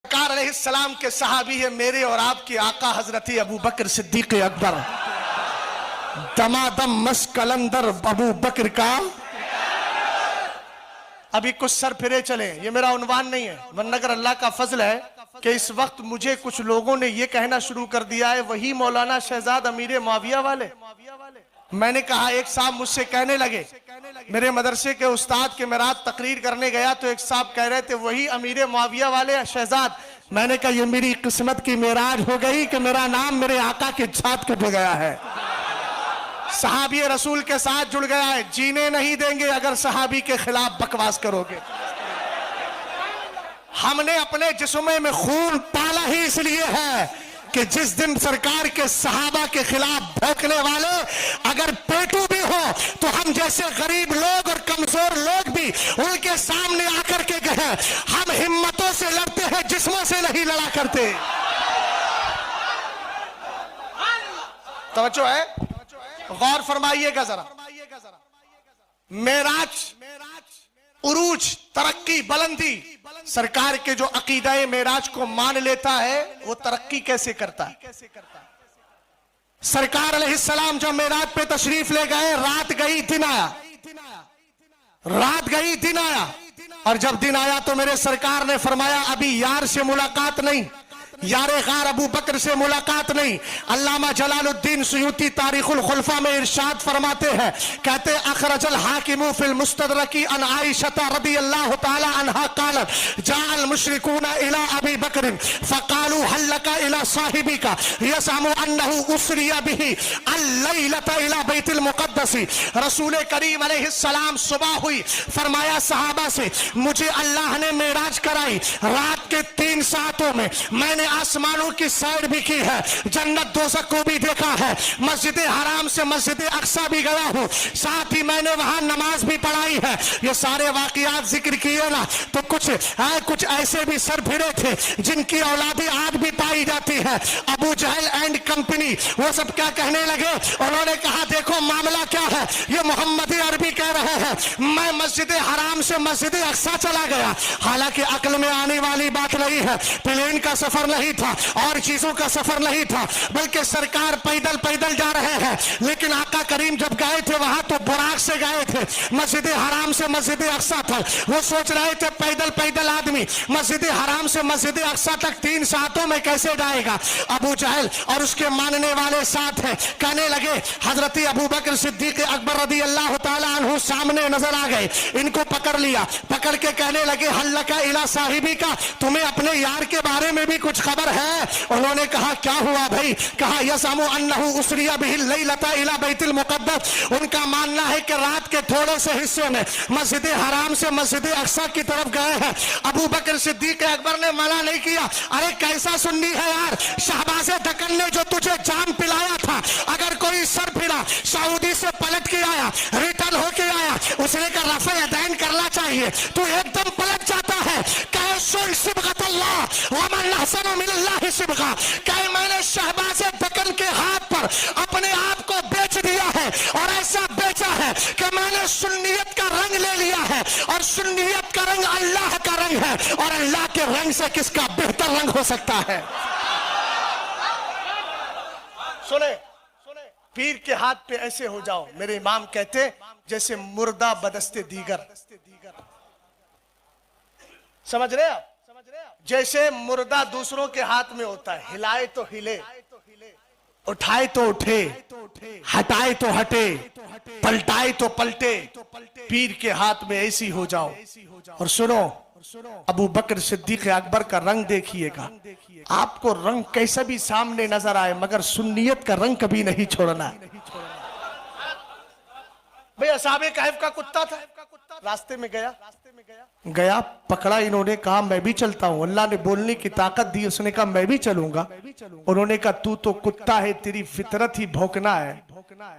सरकार अलैहिस्सलाम के सहाबी है मेरे और आपके आका हजरत अबू बकर सिद्दीक अकबर, दमादम मस्कलंदर अबू बकर का। अभी कुछ सर फिरे चले, ये मेरा उन्वान नहीं है, वरना अगर अल्लाह का फजल है कि इस वक्त मुझे कुछ लोगों ने ये कहना शुरू कर दिया है वही मौलाना शहजाद अमीर मुआविया वाले। मैंने कहा, एक साहब मुझसे कहने लगे, मेरे मदरसे के उस्ताद के मैं रात तकरीर करने गया तो एक साहब कह रहे थे वही अमीर मुआविया वाले शहजाद। मैंने कहा, ये मेरी किस्मत की मेराज हो गई कि मेरा नाम मेरे आका के साथ कट गया है, सहाबी रसूल के साथ जुड़ गया है। जीने नहीं देंगे अगर सहाबी के खिलाफ बकवास करोगे। हमने अपने जिस्म में खून पाला ही इसलिए है कि जिस दिन सरकार के सहाबा के खिलाफ भौंकने वाले अगर पेटू भी हो तो हम जैसे गरीब लोग और कमजोर लोग भी उनके सामने आकर के कहें, हम हिम्मतों से लड़ते हैं, जिस्मों से नहीं लड़ा करते। तवज्जो है, गौर फरमाइएगा जरा। मेराज, उरूज, तरक्की, बुलंदी, सरकार के जो अकीदा मेराज को मान लेता है वो तरक्की कैसे करता है। सरकार अलैहिस्सलाम जब मेराज पे तशरीफ ले गए, रात गई दिन आया, रात गई दिन आया, और जब दिन आया तो मेरे सरकार ने फरमाया अभी यार से मुलाकात नहीं, यारे गार अबू बकर से मुलाकात नहीं। अल्लामा जलालुद्दीन सुयूती तारीखुल खुलफा में इरशाद फरमाते हैं, कहते अखरजल हाकिमु फिल मुस्तदरकी अन आयशा रदियल्लाहु ताला अन्हा क़ालत जाअल मुशरिकूना इला अबी बकर फ़क़ालू हल लका इला साहिबिका यसअमु अन्नहु उसरिया बिही अल-लैलता इला बैतुल मुक़द्दस। रसूल करीम अलैहिस्सलाम सुबह हुई, फरमाया सहाबा से, मुझे अल्लाह ने मेराज कराई, रात के 3 सातों में मैंने आसमानों की सैर भी की है, जन्नत दोज़ख को भी देखा है, मस्जिद हराम से मस्जिद अक्सा भी गया हूँ, साथ ही मैंने वहां नमाज भी पढ़ाई है। ये सारे वाकयात जिक्र किए ना तो कुछ ऐसे भी सर फिरे थे जिनकी औलादी आज भी पाई जाती है। अबू जहल एंड कंपनी वो सब क्या कहने लगे, उन्होंने कहा देखो मामला क्या है, ये मोहम्मद अरबी कह रहे हैं मैं मस्जिद हराम से मस्जिद अक्सा चला गया। हालांकि अक्ल में आने वाली बात नहीं है, प्लेन का सफर नहीं था और चीजों का सफर नहीं था, बल्कि सरकार पैदल पैदल जा रहे हैं। लेकिन आका करीम जब गए थे वहां तो बुराक से गए थे, मस्जिद हराम से मस्जिद अक्सा था। वो सोच रहे थे पैदल पैदल आदमी मस्जिद हराम से मस्जिद अक्सा तक 3 सातों में कैसे जाएगा। अबू जहल और उसके मानने वाले साथ हैं, कहने लगे हजरत अबू बकर सिद्दीक अकबर रदी अल्लाह ताला अन्हु सामने नजर आ गए, इनको पकड़ लिया, पकड़ के कहने लगे हल्लका इला साहिबी का, तुम्हें अपने यार के बारे में भी कुछ खबर है। उन्होंने कहा क्या हुआ भाई, कहा यसअमु अन्नहु उसरिया बिहिल लैलता इला बैतुल मुक़द्दस, उनका मानना है कि रात के थोड़े से हिस्से में मस्जिद हराम से मस्जिद अक्सा की तरफ गए हैं। अबू बकर सिद्दीक अकबर ने मना नहीं किया, अरे कैसा सुन्नी है यार, शहबाज दक्कन ने जो तुझे जाम पिलाया था, अगर कोई सर फिरा सऊदी से पलट के आया, रिटर्न होके आया, उसने का रफ़े यदैन करना चाहिए, तू एकदम पलट जाता है। कैसुन सिबगतल्लाह व मन अहसनु मिनल्लाहि सिबगा, कहे मैंने शहबाज दक्कन के हाथ पर अपने आप को बेच दिया है, और ऐसा बेचा है कि मैंने सुन्नियत का रंग ले लिया है, और सुन्नियत का रंग अल्लाह का रंग है, और अल्लाह के रंग से किसका बेहतर रंग हो सकता है। सुने, पीर के हाथ पे ऐसे हो जाओ, मेरे इमाम कहते जैसे मुर्दा बदस्ते दीगर। समझ रहे आप, जैसे मुर्दा दूसरों के हाथ में होता है, हिलाए तो हिले, उठाए तो उठे, हटाए तो हटे, पलटाए तो पलटे, पीर के हाथ में ऐसी हो जाओ। और सुनो, अबू बकर सिद्दीक अकबर का रंग देखिएगा, आपको रंग कैसा भी सामने नजर आए मगर सुन्नियत का रंग कभी नहीं छोड़ना। भाई असहाबे कहफ का कुत्ता था, रास्ते में गया पकड़ा, इन्होंने कहा मैं भी चलता हूँ, अल्लाह ने बोलने की ताकत दी, उसने कहा मैं भी चलूंगा। उन्होंने कहा तू तो कुत्ता है, तेरी फितरत ही भौंकना है।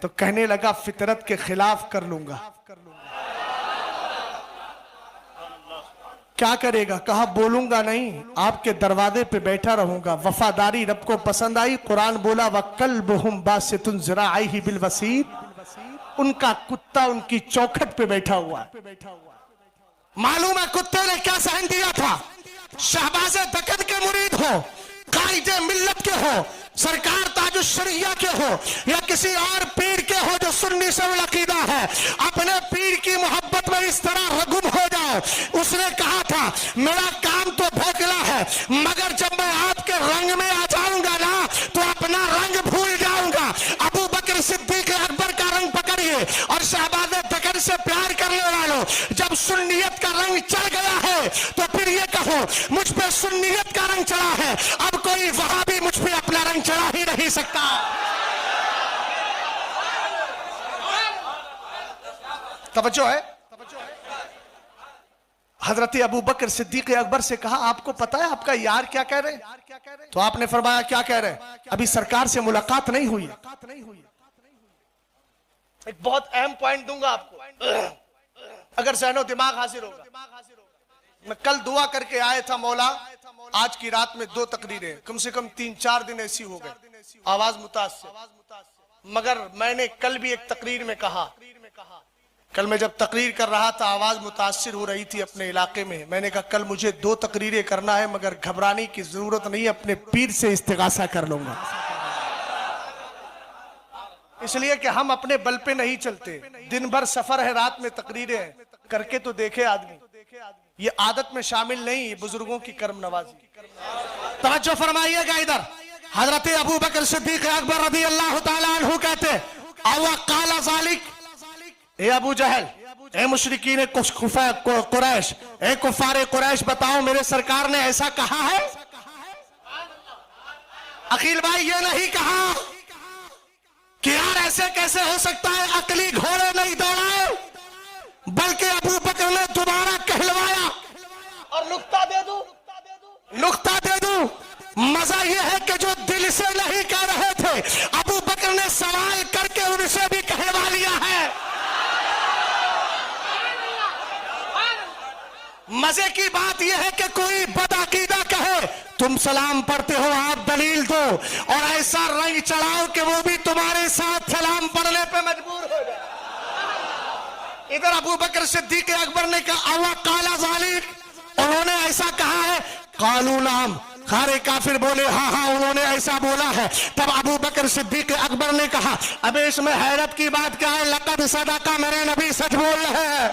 तो कहने लगा फितरत के खिलाफ कर लूंगा। क्या करेगा, कहा बोलूंगा नहीं, आपके दरवाजे पे बैठा रहूंगा। वफादारी रब को पसंद आई, कुरान बोला वकल्बुहुम बासितुन ज़राइही बिल वसीर, उनका कुत्ता उनकी चौखट पे बैठा हुआ है। मालूम है कुत्ते ने क्या सहन दिया था, शहबाज दक्कन के हो, कायदे मिल्लत के हो, सरकार ताजुश शरिया के हो, या किसी और पीर के हो जो सुन्नी से अकीदा है, अपने पीर की मोहब्बत में इस तरह गुम हो जाओ। उसने कहा था मेरा काम तो भोगला है, मगर जब मैं आपके रंग में आ जाऊंगा ना तो अपना रंग भूल जाऊंगा। अबू बकर सिद्दीक अकबर का रंग पकड़िए और शहबाज़ तकर से प्यार करने वालों, जब सुन्नियत का रंग चढ़ गया है तो फिर ये कहो मुझ पे सुन्नियत का रंग चढ़ा है, अब कोई वहाबी मुझ पे अपना रंग चढ़ा ही नहीं सकता। तवज्जो है। हजरत अबू बकर सिद्दीक अकबर से कहा आपको पता है आपका यार क्या कह रहे हैं? तो आपने फरमाया क्या कह रहे हैं? अभी सरकार से मुलाकात नहीं हुई। एक बहुत अहम पॉइंट दूंगा आपको, अगर जहनो दिमाग हाजिर होगा। मैं कल दुआ करके आया था मौला, आज की रात में 2 तकरीरें, कम से कम 3-4 दिन ऐसी हो गए, आवाज मुतासिर। मगर मैंने कल भी एक तकरीर में कहा, कल मैं जब तकरीर कर रहा था आवाज मुतासिर हो रही थी अपने इलाके में, मैंने कहा कल मुझे 2 तकरीरें करना है, मगर घबराने की जरूरत नहीं, अपने पीर से इस्तिगासा कर लूंगा। इसलिए कि हम अपने बल पे नहीं चलते, दिन भर सफर है, रात में तकरीरें हैं, करके तो देखे आदमी। ये आदत में शामिल नहीं, ये बुजुर्गों की कर्म नवाजी। तवज्जो फरमाइएगा इधर। हजरत अबू बकर सिद्दीक अकबर रज़ी अल्लाह ताला अन्हु कहते अवा काला ज़ालिक, ए अबू जहल, ए मुशरिकीन कुरैश, ए कुफारे कुरैश, बताओ मेरे सरकार ने ऐसा कहा है? अकील भाई ये नहीं कहा कि यार ऐसे कैसे हो सकता है, अकली घोड़े नहीं दौड़ाए, बल्कि अबू बकर ने दोबारा कहलवाया। और नुक्ता दे दूं, मजा यह है कि जो दिल से नहीं कह रहे थे, अबू बकर ने सवाल करके उनसे भी कहलवा लिया है। मजे की बात यह है कि कोई बदअकीदा कहे तुम सलाम पढ़ते हो, आप दलील दो, और ऐसा रंग चढ़ाओ कि वो भी तुम्हारे साथ सलाम पढ़ने पे मजबूर हो जाए। इधर अबू बकर सिद्दीक अकबर ने कहा अवा काला ज़ालिक, उन्होंने ऐसा कहा है? कालू नाम, खारे काफिर बोले हाँ हाँ उन्होंने ऐसा बोला है। तब अबू बकर सिद्दीक अकबर ने कहा अबे इसमें हैरत की बात क्या है, लक़द सदका, मेरे नबी सच बोल रहे हैं,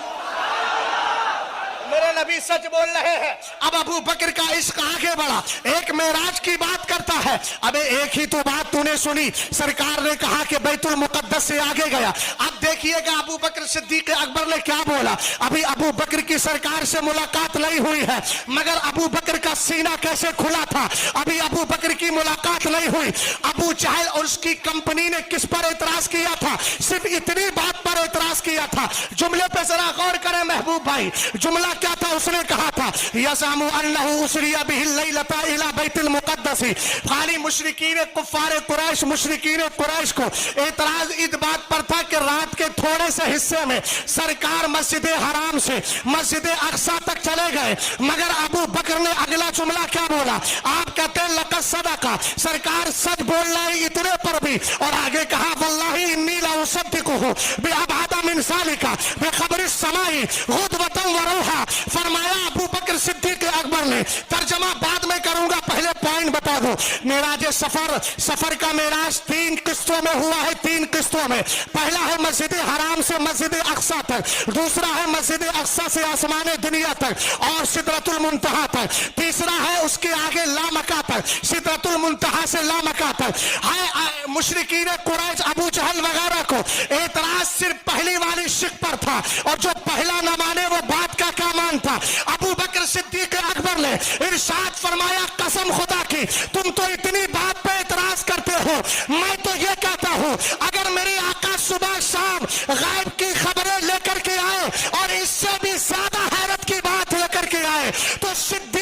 मेरे नबी सच बोल रहे हैं। अब अबू बकर का इश्क आगे बढ़ा, एक मेराज की बात करता है। अबे एक ही तो बात तूने सुनी, सरकार ने कहा कि बैतुल मुकद्दस से आगे गया। अब देखिएगा अबू बकर सिद्दीक अकबर ने क्या बोला। अभी अबू बकर की सरकार से मुलाकात नहीं हुई है, मगर अबू बकर का सीना कैसे खुला था, अभी अबू बकर की मुलाकात नहीं हुई। अबू जहल और उसकी कंपनी ने किस पर एतराज किया था? सिर्फ इतनी बात पर एतराज किया था। जुमले पे जरा गौर करें महबूब भाई, जुमला क्या था? उसने कहा था यज़अमु अन्नहु उसरिया बिहिल लैलता इला बैतुल मुक़द्दस। खाली मुशरिकीन कुफ़ार कुरैश, मुशरिकीन कुरैश को एतराज इस बात पर था कि रात के थोड़े से हिस्से में सरकार मस्जिद हराम से मस्जिद अक़सा तक चले गए, मगर अबू बकर ने अगला जुमला क्या बोला? आप कहते हैं लक़द सदका, सरकार सच बोल रहे हैं इतने पर भी, और आगे कहा वल्लाही इन्नी ला उसद्दिकुहु बिअबअदा मिन ज़ालिका बिख़बरिस समाई गुदवतन व रूहा। फरमाया अबू बकर सिद्दीक अकबर ने, तर्जमा बाद में करूंगा, पहले पॉइंट बता दो। मेराज सफर का मेराज 3 किस्तों में हुआ है, 3 किस्तों में। पहला है मस्जिद हराम से मस्जिद अक़सा तक, दूसरा है मस्जिद अक़सा से आसमान दुनिया तक और सिदरतुल मुंतहा तक, तीसरा है उसके आगे लामका तक, सिदरतुल मुंतहा से लामका तक है। मुशरिकीन कुरैश अबू जहल वगैरह को एतराज सिर्फ पहली वाली शिक पर था, और जो पहला न माने वो बात का क्या मान था। अबू बकर सिद्दीक अकबर ने इरशाद फरमाया कसम खुदा की तुम तो इतनी बात पे एतराज करते हो, मैं तो ये कहता हूँ अगर मेरे आका सुबह शाम गायब की खबरें लेकर के आए और इससे भी ज्यादा हैरत की बात लेकर के आए तो सिद्दीक